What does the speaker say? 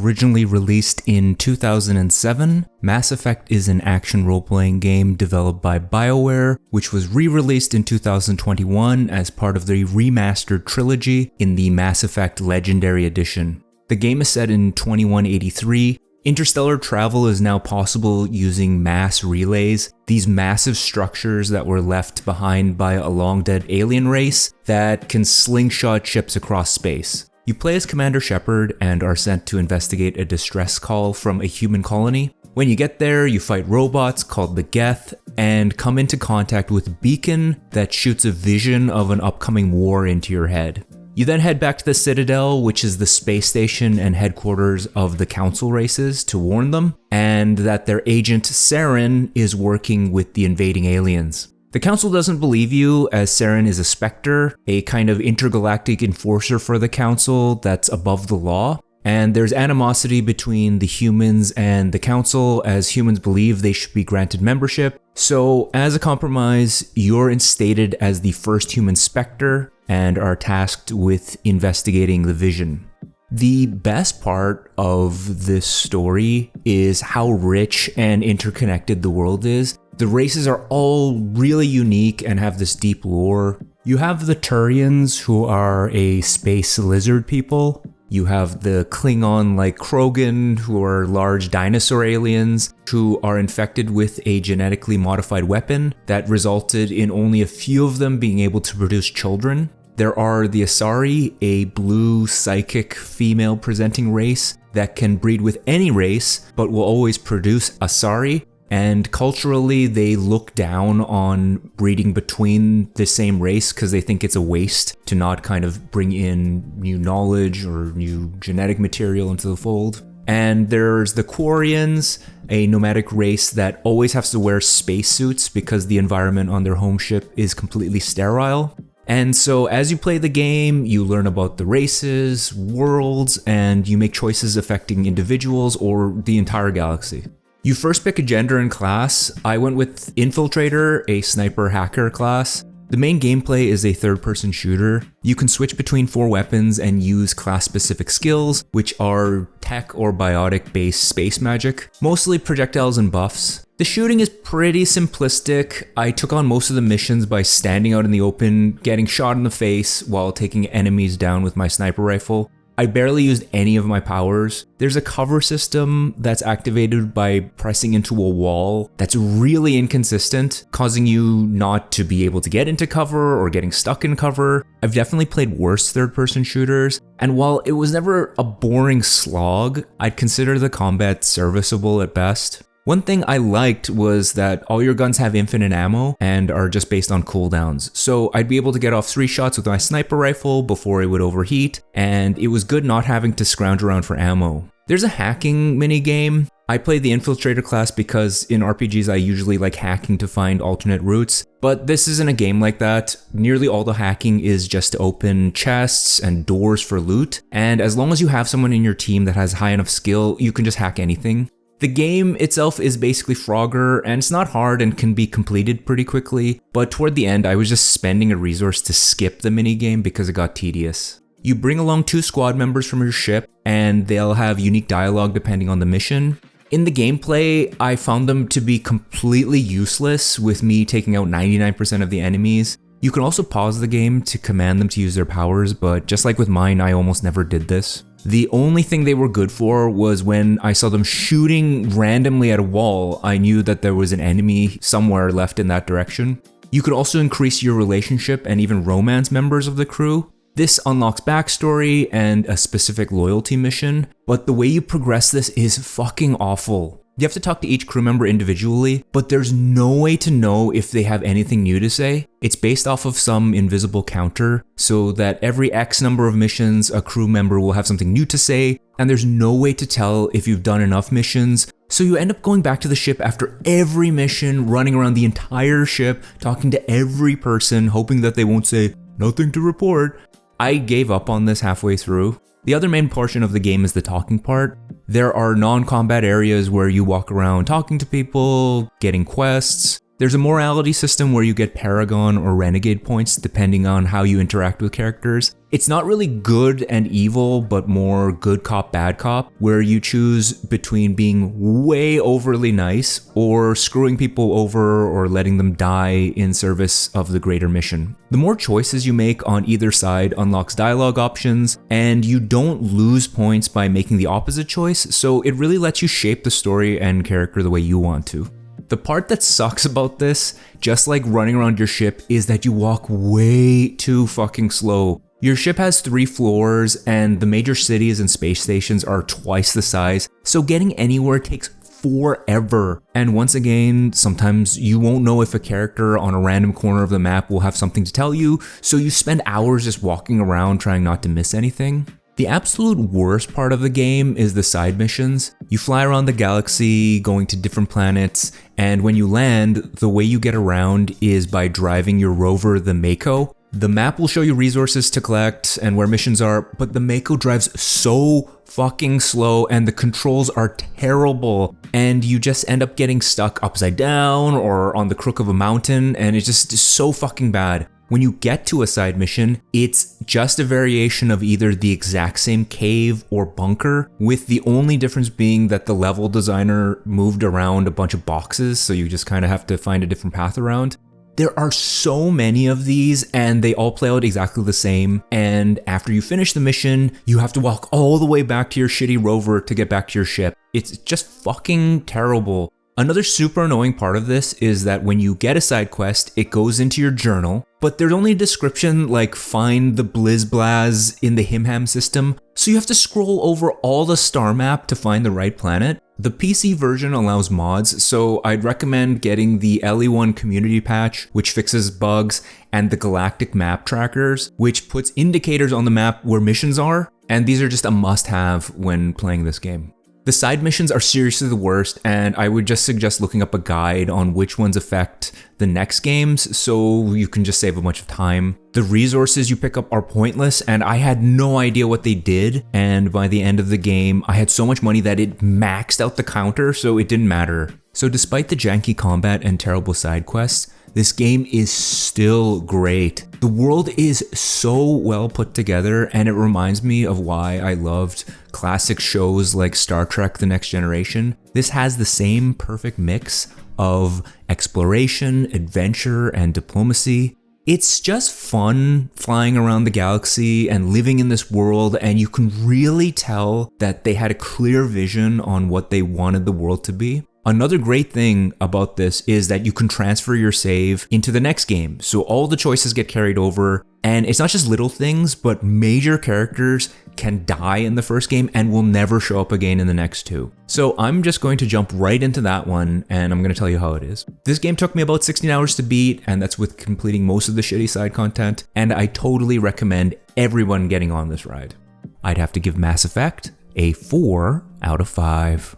Originally released in 2007, Mass Effect is an action role-playing game developed by BioWare, which was re-released in 2021 as part of the remastered trilogy in the Mass Effect Legendary Edition. The game is set in 2183. Interstellar travel is now possible using mass relays, these massive structures that were left behind by a long-dead alien race that can slingshot ships across space. You play as Commander Shepard and are sent to investigate a distress call from a human colony. When you get there, you fight robots called the Geth and come into contact with a beacon that shoots a vision of an upcoming war into your head. You then head back to the Citadel, which is the space station and headquarters of the Council races, to warn them, and that their agent Saren is working with the invading aliens. The Council doesn't believe you, as Saren is a Spectre, a kind of intergalactic enforcer for the Council that's above the law. And there's animosity between the humans and the Council, as humans believe they should be granted membership. So, as a compromise, you're instated as the first human Spectre and are tasked with investigating the vision. The best part of this story is how rich and interconnected the world is. The races are all really unique and have this deep lore. You have the Turians, who are a space lizard people. You have the Klingon-like Krogan, who are large dinosaur aliens, who are infected with a genetically modified weapon that resulted in only a few of them being able to produce children. There are the Asari, a blue psychic female presenting race that can breed with any race, but will always produce Asari. And culturally, they look down on breeding between the same race because they think it's a waste to not kind of bring in new knowledge or new genetic material into the fold. And there's the Quarians, a nomadic race that always has to wear spacesuits because the environment on their home ship is completely sterile. And so as you play the game, you learn about the races, worlds, and you make choices affecting individuals or the entire galaxy. You first pick a gender and class. I went with Infiltrator, a sniper hacker class. The main gameplay is a third-person shooter. You can switch between 4 weapons and use class-specific skills, which are tech or biotic-based space magic, mostly projectiles and buffs. The shooting is pretty simplistic. I took on most of the missions by standing out in the open, getting shot in the face while taking enemies down with my sniper rifle. I barely used any of my powers. There's a cover system that's activated by pressing into a wall that's really inconsistent, causing you not to be able to get into cover or getting stuck in cover. I've definitely played worse third-person shooters, and while it was never a boring slog, I'd consider the combat serviceable at best. One thing I liked was that all your guns have infinite ammo and are just based on cooldowns. So I'd be able to get off 3 shots with my sniper rifle before it would overheat, and it was good not having to scrounge around for ammo. There's a hacking minigame. I play the Infiltrator class because in RPGs I usually like hacking to find alternate routes, but this isn't a game like that. Nearly all the hacking is just to open chests and doors for loot, and as long as you have someone in your team that has high enough skill, you can just hack anything. The game itself is basically Frogger, and it's not hard and can be completed pretty quickly, but toward the end I was just spending a resource to skip the minigame because it got tedious. You bring along 2 squad members from your ship, and they'll have unique dialogue depending on the mission. In the gameplay, I found them to be completely useless, with me taking out 99% of the enemies. You can also pause the game to command them to use their powers, but just like with mine, I almost never did this. The only thing they were good for was when I saw them shooting randomly at a wall, I knew that there was an enemy somewhere left in that direction. You could also increase your relationship and even romance members of the crew. This unlocks backstory and a specific loyalty mission, but the way you progress this is fucking awful. You have to talk to each crew member individually, but there's no way to know if they have anything new to say. It's based off of some invisible counter, so that every X number of missions, a crew member will have something new to say, and there's no way to tell if you've done enough missions, so you end up going back to the ship after every mission, running around the entire ship, talking to every person, hoping that they won't say, "Nothing to report." I gave up on this halfway through. The other main portion of the game is the talking part. There are non-combat areas where you walk around talking to people, getting quests. There's a morality system where you get Paragon or Renegade points depending on how you interact with characters. It's not really good and evil, but more good cop, bad cop, where you choose between being way overly nice or screwing people over or letting them die in service of the greater mission. The more choices you make on either side unlocks dialogue options, and you don't lose points by making the opposite choice, so it really lets you shape the story and character the way you want to. The part that sucks about this, just like running around your ship, is that you walk way too fucking slow. Your ship has 3 floors, and the major cities and space stations are twice the size, so getting anywhere takes forever. And once again, sometimes you won't know if a character on a random corner of the map will have something to tell you, so you spend hours just walking around trying not to miss anything. The absolute worst part of the game is the side missions. You fly around the galaxy, going to different planets, and when you land, the way you get around is by driving your rover, the Mako. The map will show you resources to collect and where missions are, but the Mako drives so fucking slow and the controls are terrible, and you just end up getting stuck upside down or on the crook of a mountain, and it's just so fucking bad. When you get to a side mission, it's just a variation of either the exact same cave or bunker, with the only difference being that the level designer moved around a bunch of boxes, so you just kind of have to find a different path around. There are so many of these, and they all play out exactly the same, and after you finish the mission, you have to walk all the way back to your shitty rover to get back to your ship. It's just fucking terrible. Another super annoying part of this is that when you get a side quest, it goes into your journal, but there's only a description like find the Blizzblaz in the Himham system, so you have to scroll over all the star map to find the right planet. The PC version allows mods, so I'd recommend getting the LE1 community patch, which fixes bugs, and the galactic map trackers, which puts indicators on the map where missions are, and these are just a must-have when playing this game. The side missions are seriously the worst, and I would just suggest looking up a guide on which ones affect the next games so you can just save a bunch of time. The resources you pick up are pointless, and I had no idea what they did, and by the end of the game, I had so much money that it maxed out the counter, so it didn't matter. So despite the janky combat and terrible side quests, this game is still great. The world is so well put together, and it reminds me of why I loved classic shows like Star Trek: The Next Generation. This has the same perfect mix of exploration, adventure, and diplomacy. It's just fun flying around the galaxy and living in this world, and you can really tell that they had a clear vision on what they wanted the world to be. Another great thing about this is that you can transfer your save into the next game, so all the choices get carried over, and it's not just little things, but major characters can die in the first game and will never show up again in the next 2. So I'm just going to jump right into that one, and I'm going to tell you how it is. This game took me about 16 hours to beat, and that's with completing most of the shitty side content, and I totally recommend everyone getting on this ride. I'd have to give Mass Effect a 4 out of 5.